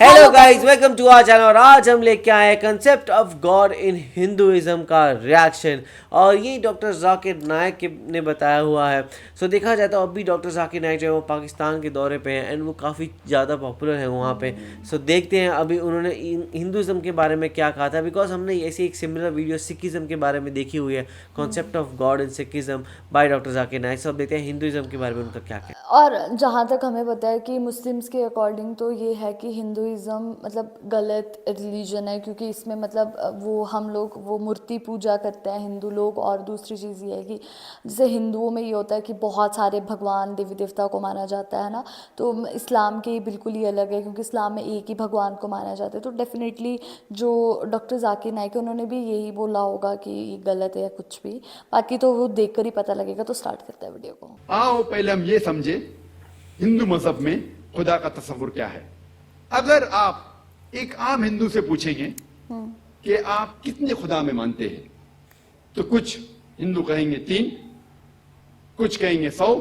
Hello guys, welcome to our channel. और आज हम लेके आए concept of god in Hinduism का रिएक्शन, और ये डॉक्टर जाकिर नाइक ने बताया हुआ है। सो देखा जाए तो अभी डॉक्टर जाकिर नाइक जो है वो पाकिस्तान के दौरे पे हैं एंड वो काफ़ी ज़्यादा पॉपुलर है वहाँ पे। सो देखते हैं अभी उन्होंने हिंदुइज्म के बारे में क्या कहा था, बिकॉज हमने ऐसी एक सिमिलर वीडियो सिखिज्म के बारे में देखी हुई है, concept of god in Sikhism by doctor Zakir Naik. सब देखते हैं हिंदुइज्म के बारे में उनका क्या कहना है। और जहाँ तक हमें पता है कि मुस्लिम्स के अकॉर्डिंग तो ये है कि हिंदुइज़्म मतलब गलत रिलीजन है, क्योंकि इसमें मतलब वो हम लोग वो मूर्ति पूजा करते हैं हिंदू लोग। और दूसरी चीज़ ये है कि जैसे हिंदुओं में ये होता है कि बहुत सारे भगवान देवी देवता को माना जाता है ना, तो इस्लाम के बिल्कुल ही अलग है, क्योंकि इस्लाम में एक ही भगवान को माना जाता है। तो डेफिनेटली जो डॉक्टर जाकिर नाइक है उन्होंने भी यही बोला होगा कि ये गलत है या कुछ भी, बाकी तो वो देख कर ही पता लगेगा। तो स्टार्ट करते हैं वीडियो को। आओ पहले हम ये समझे हिंदू मजहब में खुदा का तस्वुर क्या है। अगर आप एक आम हिंदू से पूछेंगे कि आप कितने खुदा में मानते हैं, तो कुछ हिंदू कहेंगे 3, कुछ कहेंगे 100,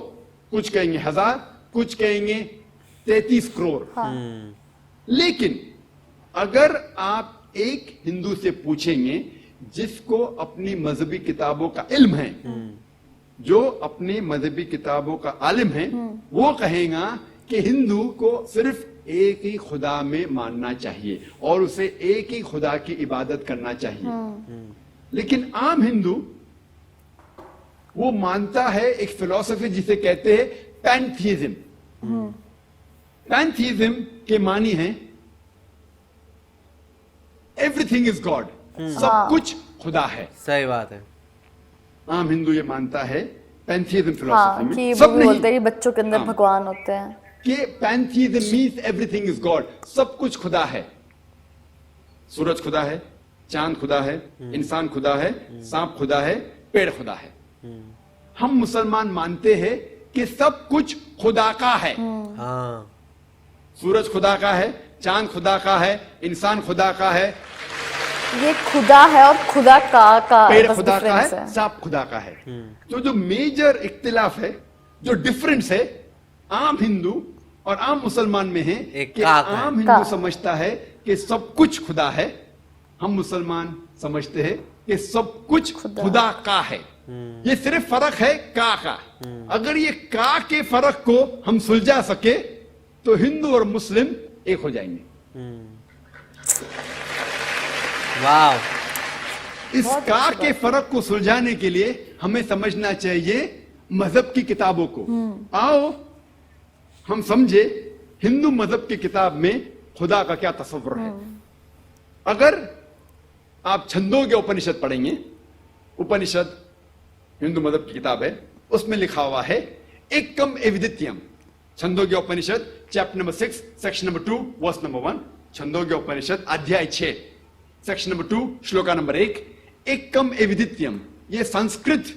कुछ कहेंगे 1000, कुछ कहेंगे 33 करोड़। लेकिन अगर आप एक हिंदू से पूछेंगे जिसको अपनी मजहबी किताबों का इल्म है, जो अपनी मजहबी किताबों का आलिम है, वो कहेगा कि हिंदू को सिर्फ एक ही खुदा में मानना चाहिए और उसे एक ही खुदा की इबादत करना चाहिए। लेकिन आम हिंदू वो मानता है एक फिलॉसफी जिसे कहते हैं पैंथीइज्म। पैंथीइज्म के मानी है एवरीथिंग इज गॉड, सब कुछ खुदा है। सही बात है। आम हिंदू ये मानता है पैंथीइज्म हाँ, फिलॉसफी कि में वो सब भी नहीं बोलते हैं कि बच्चों के अंदर हाँ। भगवान होते हैं। कि पैंथीइज्म मीन्स एवरीथिंग इज गॉड, सब कुछ खुदा है। सूरज खुदा है, चांद खुदा है, इंसान खुदा है, सांप खुदा है, पेड़ खुदा है। हम मुसलमान मानते हैं कि सब कुछ खुदा का है। हाँ, सूरज खुदा का है, चांद खुदा का है, इंसान खुदा का है, ये खुदा है और खुदा का पेड़ बस खुदा का difference है, सांप खुदा का है। तो जो मेजर इख्तिलाफ है, जो डिफरेंस है आम हिंदू और आम मुसलमान में है एक कि का है। आम हिंदू समझता है कि सब कुछ खुदा है, हम मुसलमान समझते हैं कि सब कुछ खुदा का है। ये सिर्फ फर्क है का। अगर ये का के फर्क को हम सुलझा सके तो हिंदू और मुस्लिम एक हो जाएंगे। वाह। इस का के फर्क को सुलझाने के लिए हमें समझना चाहिए मजहब की किताबों को। आओ हम समझे हिंदू मजहब की किताब में खुदा का क्या तस्वुर है। अगर आप छंदोग्य उपनिषद पढ़ेंगे, उपनिषद हिंदू मजहब की किताब है, उसमें लिखा हुआ है एकम एविदित्यम। Chandogya Upanishad chapter number 6 section number 2 verse number 1। Chandogya Upanishad अध्याय 6 सेक्शन नंबर 2 श्लोका नंबर 1। एकम एविदित्यम ये संस्कृत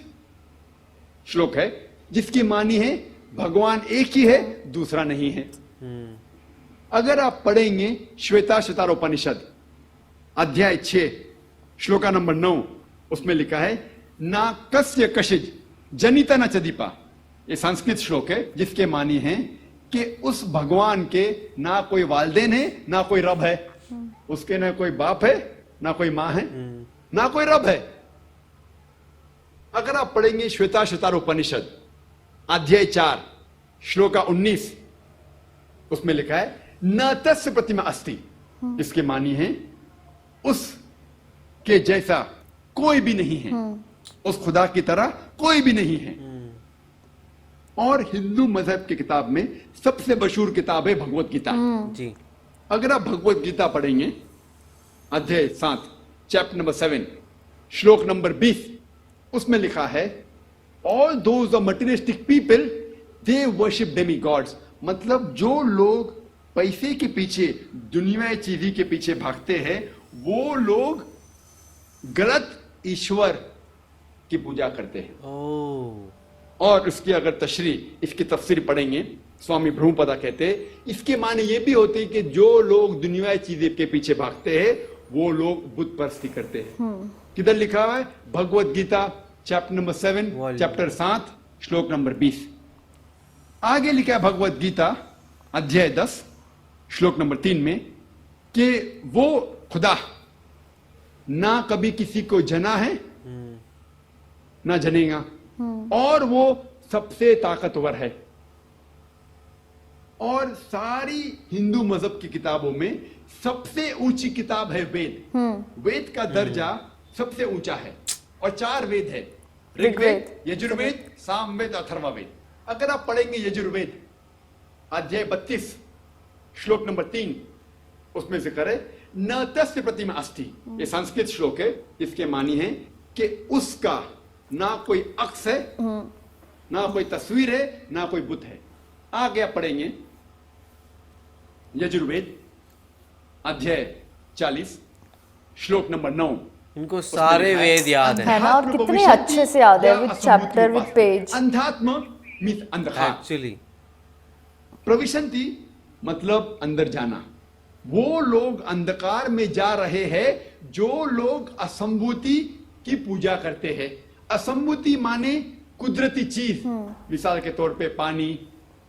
श्लोक है जिसकी मानी है भगवान एक ही है, दूसरा नहीं है। अगर आप पढ़ेंगे श्वेताश्वतारोपनिषद अध्याय 6 श्लोका नंबर 9, उसमें लिखा है ना कस्य कशिज जनिता न चदीपा। ये संस्कृत श्लोक है जिसके मानी है कि उस भगवान के ना कोई वालदेन है, ना कोई रब है, उसके ना कोई बाप है, ना कोई मां है, ना कोई रब है। अगर आप पढ़ेंगे श्वेताश्वतारोपनिषद अध्याय 4 श्लोका 19, उसमें लिखा है न तस्य प्रतिमा अस्ति। इसके मानी है उस के जैसा कोई भी नहीं है, उस खुदा की तरह कोई भी नहीं है। और हिंदू मजहब की किताब में सबसे मशहूर किताब है भगवत गीता जी। अगर आप भगवत गीता पढ़ेंगे अध्याय 7 चैप्टर नंबर 7 श्लोक नंबर 20, उसमें लिखा है all those materialistic people they worship Demi God's. मतलब जो लोग पैसे के पीछे, दुनियाई चीजों के पीछे भागते हैं, वो लोग गलत ईश्वर की पूजा करते हैं। और उसकी अगर इसकी तफसीर पढ़ेंगे, स्वामी ब्रह्मपदा कहते हैं इसके माने ये भी होते हैं कि जो लोग दुनियाई चीजें के पीछे भागते हैं वो लोग बुत परस्ती करते हैं। किधर लिखा हुआ है? Bhagavad Gita chapter number 7 chapter 7 श्लोक नंबर 20। आगे लिखा है भगवत गीता अध्याय 10 श्लोक नंबर 3 में कि वो खुदा ना कभी किसी को जना है ना जनेगा, और वो सबसे ताकतवर है। और सारी हिंदू मजहब की किताबों में सबसे ऊंची किताब है वेद। वेद का दर्जा सबसे ऊंचा है, और 4 वेद है, ऋग्वेद, यजुर्वेद, सामवेद, अथर्ववेद। अगर आप पढ़ेंगे यजुर्वेद अध्याय 32 श्लोक नंबर 3, उसमें से करे न तस्य प्रतिमा अस्ति, ये संस्कृत श्लोक है, इसके मानी है कि उसका ना कोई अक्स है, ना कोई तस्वीर है, ना कोई बुत है। आगे आप पढ़ेंगे यजुर्वेद अध्याय 40 श्लोक नंबर 9। इनको सारे वेद याद है ना, और कितने अच्छे से याद है, विद चैप्टर, विद पेज। अंधात्म मीन्स अंधकार, एक्चुअली। प्रविशंति मतलब अंदर जाना। वो लोग अंधकार में जा रहे हैं जो लोग असंभूति की पूजा करते हैं। असंभूति माने कुदरती चीज, मिसाल के तौर पे पानी,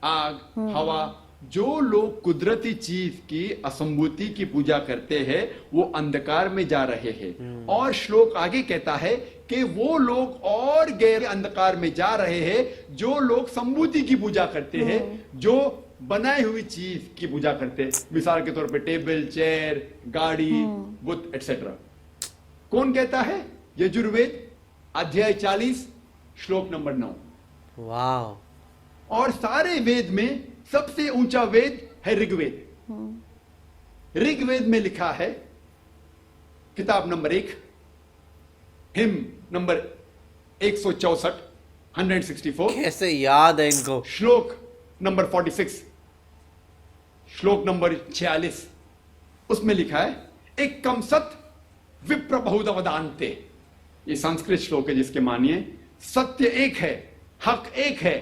आग, हवा। जो लोग कुदरती चीज की असंभूति की पूजा करते हैं वो अंधकार में जा रहे हैं। और श्लोक आगे कहता है कि वो लोग और गहरे अंधकार में जा रहे हैं जो लोग संभूति की पूजा करते हैं, जो बनाई हुई चीज की पूजा करते हैं, मिसाल के तौर पे टेबल, चेयर, गाड़ी, बुत एक्सेट्रा। कौन कहता है? यजुर्वेद अध्याय 40 श्लोक नंबर 9। वाह। और सारे वेद में सबसे ऊंचा वेद है ऋग्वेद। ऋग्वेद में लिखा है, किताब नंबर 1, हिम नंबर 164, 164। कैसे याद है इनको? श्लोक नंबर 46, श्लोक नंबर 46, उसमें लिखा है एक कम सत विप्र बहुत वदान्ते। ये संस्कृत श्लोक है जिसके मानिए सत्य एक है, हक एक है,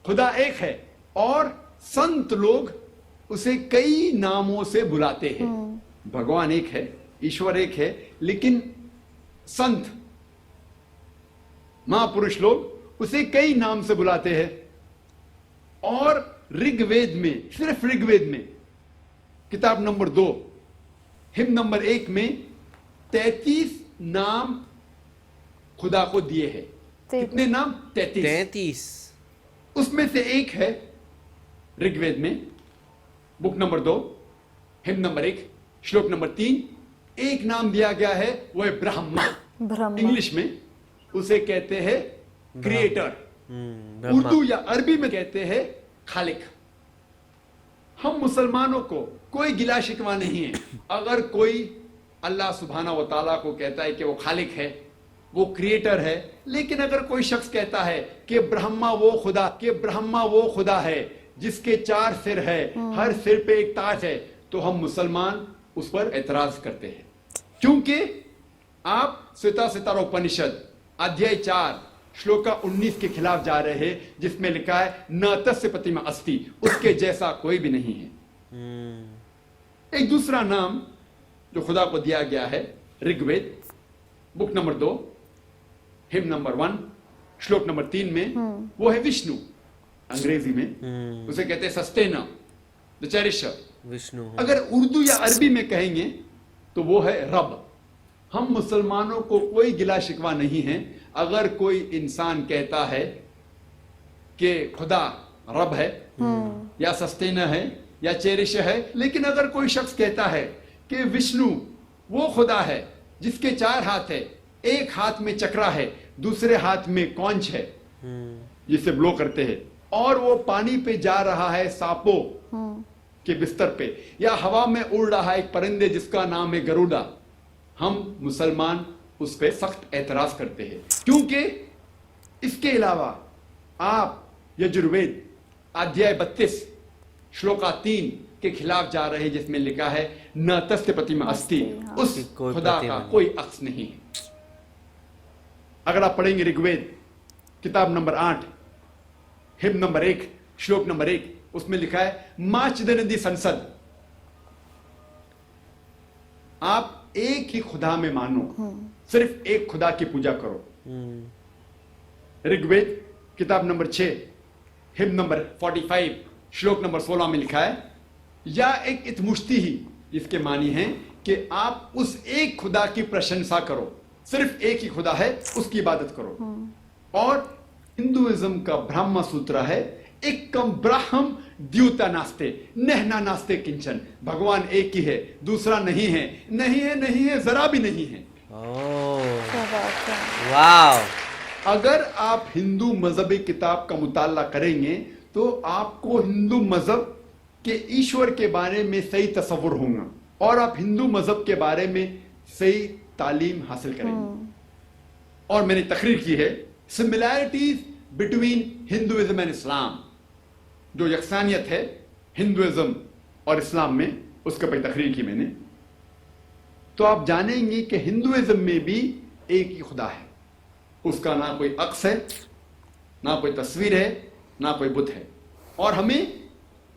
खुदा एक है, और संत लोग उसे कई नामों से बुलाते हैं। भगवान एक है, ईश्वर एक है, लेकिन संत महापुरुष लोग उसे कई नाम से बुलाते हैं। और ऋग्वेद में, सिर्फ ऋग्वेद में किताब नंबर 2 हिम नंबर 1 में 33 नाम खुदा को दिए हैं। कितने नाम? 33। उसमें से एक है ऋग्वेद में, book number 2 hymn number 1 shloka number 3, एक नाम दिया गया है, वो है ब्रह्मा। इंग्लिश में उसे कहते हैं क्रिएटर। उर्दू या अरबी में कहते हैं खालिक। हम मुसलमानों को कोई गिला शिकवा नहीं है अगर कोई अल्लाह सुब्हाना व तआला को कहता है कि वो खालिक है, वो क्रिएटर है। लेकिन अगर कोई शख्स कहता है कि ब्रह्मा वो खुदा है जिसके 4 सिर है, हर सिर पे एक ताज है, तो हम मुसलमान उस पर एतराज करते हैं। क्योंकि आप श्वेताश्वतरोपनिषद अध्याय 4 श्लोका 19 के खिलाफ जा रहे हैं, जिसमें लिखा है न तस्य प्रतिमा अस्ति, उसके जैसा कोई भी नहीं है। एक दूसरा नाम जो खुदा को दिया गया है Rigveda book number 2 hymn number 1 shloka number 3 में, वो है विष्णु। अंग्रेजी में उसे कहते हैं सस्टेनर, द चेरिशर, विष्णु। अगर उर्दू या अरबी में कहेंगे तो वो है रब। हम मुसलमानों को कोई गिला शिकवा नहीं है अगर कोई इंसान कहता है कि खुदा रब है या सस्टेनर है या चेरिशर है। लेकिन अगर कोई शख्स कहता है कि विष्णु वो खुदा है जिसके 4 हाथ है, एक हाथ में चक्रा है, दूसरे हाथ में कौंच है जिसे ब्लो करते हैं, और वो पानी पे जा रहा है सांपों के बिस्तर पे, या हवा में उड़ रहा है एक परिंदे जिसका नाम है गरुड़ा, हम मुसलमान उस पर सख्त एतराज करते हैं। क्योंकि इसके अलावा आप यजुर्वेद अध्याय 32 श्लोका 3 के खिलाफ जा रहे हैं, जिसमें लिखा है न तस्य प्रतिमा अस्ति, उस खुदा का कोई अक्स नहीं है। अगर आप पढ़ेंगे ऋग्वेद किताब number 8 him number 1 shloka number 1, उसमें लिखा है माचदनदी संसद, आप एक ही खुदा में मानो, सिर्फ एक खुदा की पूजा करो। ऋग्वेद किताब नंबर 6 हिम नंबर 45 श्लोक नंबर 16 में लिखा है या एक इतमुश्ती ही इसके मानी है कि आप उस एक खुदा की प्रशंसा करो, सिर्फ एक ही खुदा है, उसकी इबादत करो। और हिंदुइज्म का ब्रह्म सूत्र है एकम ब्राह्म द्यूता नास्ते नहना नास्ते किंचन, भगवान एक ही है, दूसरा नहीं है, नहीं है, नहीं है, जरा भी नहीं है। ओह क्या बात है। वाह। अगर आप हिंदू मजहबी किताब का मुताला करेंगे तो आपको हिंदू मजहब के ईश्वर के बारे में सही तस्वुर होगा और आप हिंदू मजहब के बारे में सही तालीम हासिल करेंगे। और मैंने तकरीर की है similarities between Hinduism and Islam, जो यकसानियत है हिंदुइज्म और इस्लाम में, उसके ऊपर तकरीर की मैंने। तो आप जानेंगे कि हिंदुइज्म में भी एक ही खुदा है, उसका ना कोई अक्स है, ना कोई तस्वीर है, ना कोई बुत है, और हमें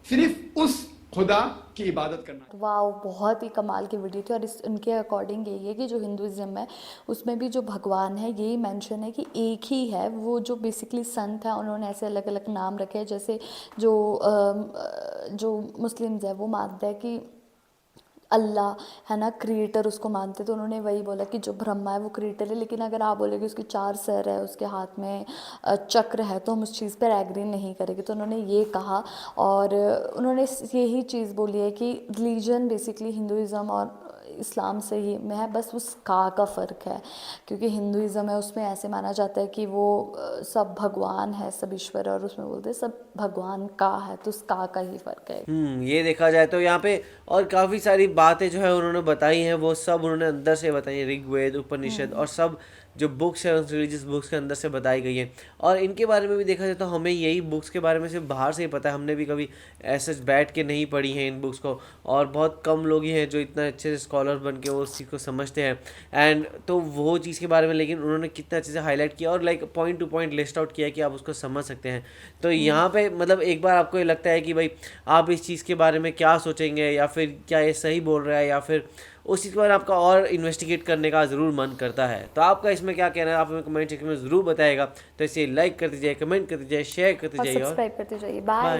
सिर्फ उस खुदा की इबादत करना है। वाह, बहुत ही कमाल की वीडियो थी। और इस उनके अकॉर्डिंग यही है कि जो हिंदुइज्म है उसमें भी जो भगवान है यही मेंशन है कि एक ही है। वो जो बेसिकली संत है उन्होंने ऐसे अलग अलग नाम रखे हैं, जैसे जो मुस्लिम्स है वो मानते हैं कि अल्लाह है ना क्रिएटर, उसको मानते, तो उन्होंने वही बोला कि जो ब्रह्मा है वो क्रिएटर है। लेकिन अगर आप बोलेगे उसके 4 सर है, उसके हाथ में चक्र है, तो हम उस चीज़ पर एग्री नहीं करेंगे। तो उन्होंने ये कहा और उन्होंने यही चीज़ बोली है कि रिलीजन बेसिकली हिंदुइज़्म और इस्लाम से ही में है, बस उस का फ़र्क है। क्योंकि हिंदुइज़्म है उसमें ऐसे माना जाता है कि वो सब भगवान है, सब ईश्वर है, और उसमें बोलते हैं सब भगवान का है, तो उस का ही फ़र्क है। ये देखा जाए तो यहाँ पे और काफ़ी सारी बातें जो है उन्होंने बताई हैं, वो सब उन्होंने अंदर से बताई हैं, ऋग्वेद, उपनिषद और सब जो बुक्स हैं उस रिलीजियस बुक्स के अंदर से बताई गई हैं। और इनके बारे में भी देखा जाए तो हमें यही बुक्स के बारे में सिर्फ बाहर से ही पता है, हमने भी कभी ऐसे बैठ के नहीं पढ़ी हैं इन बुक्स को, और बहुत कम लोग ही हैं जो इतना अच्छे से स्कॉलर बन के वो उस चीज़ को समझते हैं। एंड तो वो चीज़ के बारे में लेकिन उन्होंने कितना अच्छे से हाईलाइट किया और like point two point list out किया कि आप उसको समझ सकते हैं। तो यहाँ पे मतलब एक बार आपको ये लगता है कि भाई आप इस चीज़ के बारे में क्या सोचेंगे, या फिर क्या ये सही बोल रहा है, या फिर उस चीज़ के बारे में आपका और इन्वेस्टिगेट करने का ज़रूर मन करता है। तो आपका इसमें क्या कहना है, आप हमें कमेंट सेक्शन में ज़रूर बताएगा। तो इसे लाइक कर दीजिए, कमेंट कर दीजिए, शेयर कर और दीजिए और सब्सक्राइब करते जाइए। बाय।